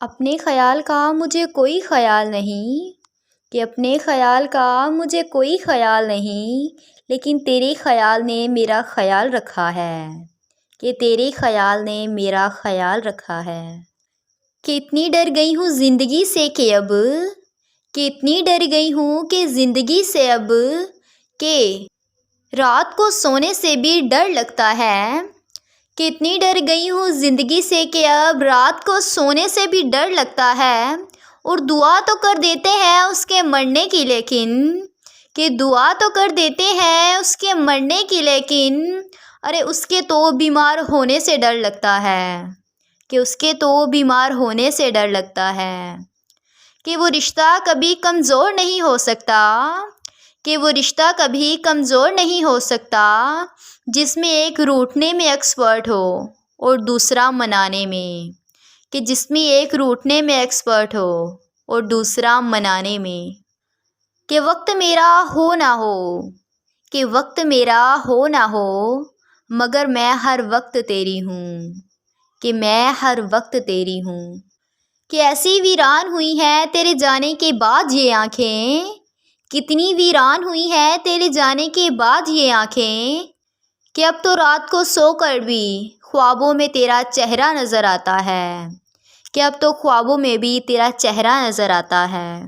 اپنے خیال کا مجھے کوئی خیال نہیں، کہ اپنے خیال کا مجھے کوئی خیال نہیں، لیکن تیرے خیال نے میرا خیال رکھا ہے، کہ تیرے خیال نے میرا خیال رکھا ہے۔ کہ اتنی ڈر گئی ہوں زندگی سے کہ اب، کہ اتنی ڈر گئی ہوں کہ زندگی سے اب، کہ رات کو سونے سے بھی ڈر لگتا ہے۔ کہ اتنی ڈر گئی ہوں زندگی سے کہ اب رات کو سونے سے بھی ڈر لگتا ہے، اور دعا تو کر دیتے ہیں اس کے مرنے کی لیکن، کہ دعا تو کر دیتے ہیں اس کے مرنے کی لیکن، ارے اس کے تو بیمار ہونے سے ڈر لگتا ہے، کہ اس کے تو بیمار ہونے سے ڈر لگتا ہے۔ کہ وہ رشتہ کبھی کمزور نہیں ہو سکتا، کہ وہ رشتہ کبھی کمزور نہیں ہو سکتا، جس میں ایک روٹھنے میں ایکسپرٹ ہو اور دوسرا منانے میں، کہ جس میں ایک روٹھنے میں ایکسپرٹ ہو اور دوسرا منانے میں۔ کہ وقت میرا ہو نہ ہو، کہ وقت میرا ہو نہ ہو، مگر میں ہر وقت تیری ہوں، کہ میں ہر وقت تیری ہوں۔ کہ ایسی ویران ہوئی ہیں تیرے جانے کے بعد یہ آنکھیں، کتنی ویران ہوئی ہیں تیرے جانے کے بعد یہ آنکھیں، کہ اب تو رات کو سو کر بھی خوابوں میں تیرا چہرہ نظر آتا ہے، کہ اب تو خوابوں میں بھی تیرا چہرہ نظر آتا ہے۔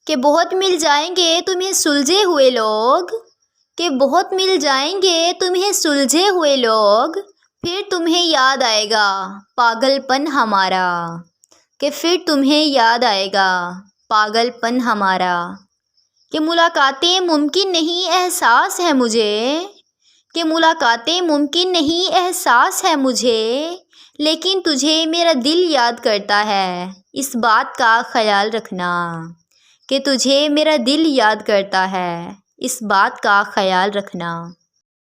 کہ بہت مل جائیں گے تمہیں سلجھے ہوئے لوگ، کہ بہت مل جائیں گے تمہیں سلجھے ہوئے لوگ، پھر تمہیں یاد آئے گا پاگل پن ہمارا، کہ پھر تمہیں یاد آئے گا پاگل پن ہمارا۔ کہ ملاقاتیں ممکن نہیں احساس ہے مجھے، کہ ملاقاتیں ممکن نہیں احساس ہے مجھے، لیکن تجھے میرا دل یاد کرتا ہے اس بات کا خیال رکھنا، کہ تجھے میرا دل یاد کرتا ہے اس بات کا خیال رکھنا۔